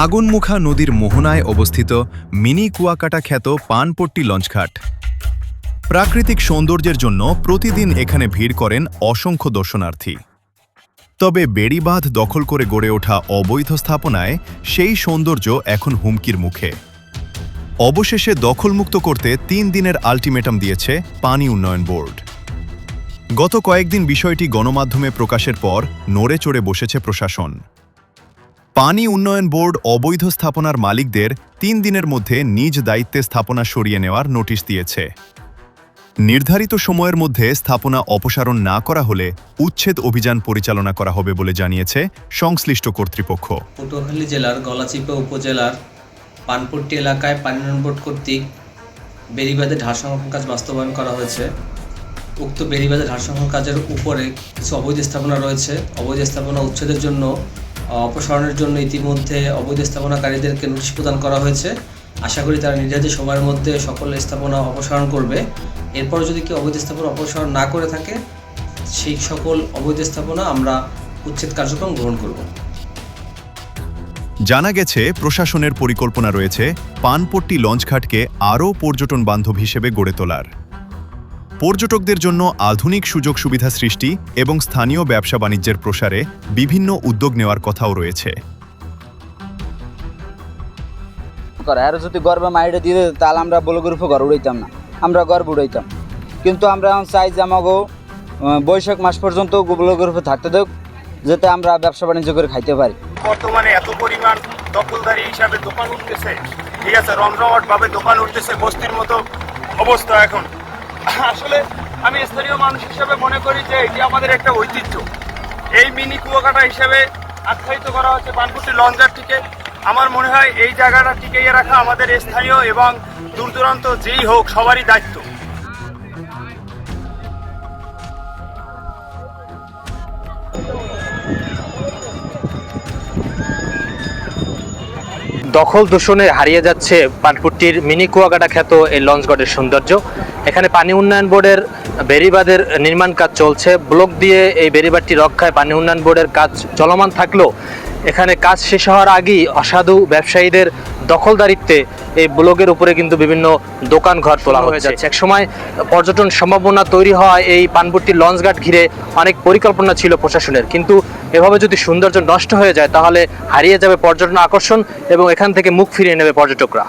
আগুনমুখা নদীর মোহনায় অবস্থিত মিনি কুয়াকাটা খ্যাত পানপট্টি লঞ্চঘাট। প্রাকৃতিক সৌন্দর্যের জন্য প্রতিদিন এখানে ভিড় করেন অসংখ্য দর্শনার্থী। তবে বেড়িবাঁধ দখল করে গড়ে ওঠা অবৈধ স্থাপনায় সেই সৌন্দর্য এখন হুমকির মুখে। অবশেষে দখলমুক্ত করতে ৩ দিনের আল্টিমেটাম দিয়েছে পানি উন্নয়ন বোর্ড। গত কয়েকদিন বিষয়টি গণমাধ্যমে প্রকাশের পর নড়ে চড়ে বসেছে প্রশাসন। পানি উন্নয়ন বোর্ড অবৈধ স্থাপনার মালিকদের ৩ দিনের মধ্যে নিজ দায়িত্বে স্থাপনা সরিয়ে নেওয়ার নোটিশ দিয়েছে। নির্ধারিত সময়ের মধ্যে স্থাপনা অপসারণ না করা হলে উচ্ছেদ অভিযান পরিচালনা করা হবে বলে জানিয়েছে সংশ্লিষ্ট কর্তৃপক্ষ। পটুয়াখালী জেলার গলাচিপা উপজেলার পানপট্টি এলাকায় পানি উন্নয়ন বোর্ড কর্তৃক বেড়িবাঁধে ঢাল সংরক্ষণ কাজ বাস্তবায়ন করা হয়েছে। উক্ত বেড়িবাঁধে ঢাল সংরক্ষণ কাজের উপরে কিছু অবৈধ স্থাপনা রয়েছে। অবৈধ স্থাপনা উচ্ছেদের জন্য অপসারণের জন্য ইতিমধ্যে অবৈধ স্থাপনাকারীদেরকে নোটিশ প্রদান করা হয়েছে। আশা করি তারা নির্ধারিত সময়ের মধ্যে সকল স্থাপনা অপসারণ করবে। এরপর যদি কেউ অবৈধ স্থাপনা অপসারণ না করে থাকে, সেই সকল অবৈধ স্থাপনা আমরা উচ্ছেদ কার্যক্রম গ্রহণ করব। জানা গেছে, প্রশাসনের পরিকল্পনা রয়েছে পানপট্টি লঞ্চঘাটকে আরও পর্যটন বান্ধব হিসেবে গড়ে তোলার। পর্যটকদের জন্য আধুনিক সুযোগ সুবিধা সৃষ্টি এবং স্থানীয় ব্যবসা বাণিজ্যের প্রসারে বিভিন্ন উদ্যোগ নেওয়ার কথাও রয়েছে। আর যদি গর্বে মাইটা দিয়ে তাহলে আমরা বলগুরুফ ঘর উড়াইতাম না, আমরা গর্ব উড়াইতাম। কিন্তু আমরা এখন চাই যে আমাকে বৈশাখ মাস পর্যন্ত বলগুরুফে থাকতে দেব, যাতে আমরা ব্যবসা বাণিজ্য করে খাইতে পারি। বর্তমানে এত পরিমাণ দখলদারি হিসাবে দোকান উঠতেছে, ঠিক আছে, রমরমাটভাবে দোকান উঠতেছে, বস্তির মতো অবস্থা এখন। আসলে আমি স্থানীয় মানুষ হিসেবে মনে করি যে এটি আমাদের একটা ঐতিহ্য। এই মিনি কুয়াকাটা হিসেবে আখ্যায়িত করা হচ্ছে পানপট্টি লঞ্চঘাটটিকে। আমার মনে হয় এই জায়গাটা টিকিয়ে রাখা আমাদের স্থানীয় এবং দূর দূরান্ত যেই হোক সবারই দায়িত্ব। দখল দূষণে হারিয়ে যাচ্ছে পানপট্টির মিনি কুয়াকাটা খ্যাত এই লঞ্চঘাটের সৌন্দর্য। এখানে পানি উন্নয়ন বোর্ডের বেড়িবাঁধের নির্মাণ কাজ চলছে। ব্লক দিয়ে এই বেড়িবাঁধটি রক্ষায় পানি উন্নয়ন বোর্ডের কাজ চলমান থাকলেও এখানে কাজ শেষ হওয়ার আগেই অসাধু ব্যবসায়ীদের দখলদারিত্বে এই ব্লকের উপরে কিন্তু বিভিন্ন দোকান ঘর তোলা হয়ে যাচ্ছে। একসময় পর্যটন সম্ভাবনা তৈরি হওয়া এই পানপট্টি লঞ্চঘাট ঘিরে অনেক পরিকল্পনা ছিল প্রশাসনের, কিন্তু এভাবে যদি সৌন্দর্য নষ্ট হয়ে যায় তাহলে হারিয়ে যাবে পর্যটন আকর্ষণ এবং এখান থেকে মুখ ফিরিয়ে নেবে পর্যটকরা।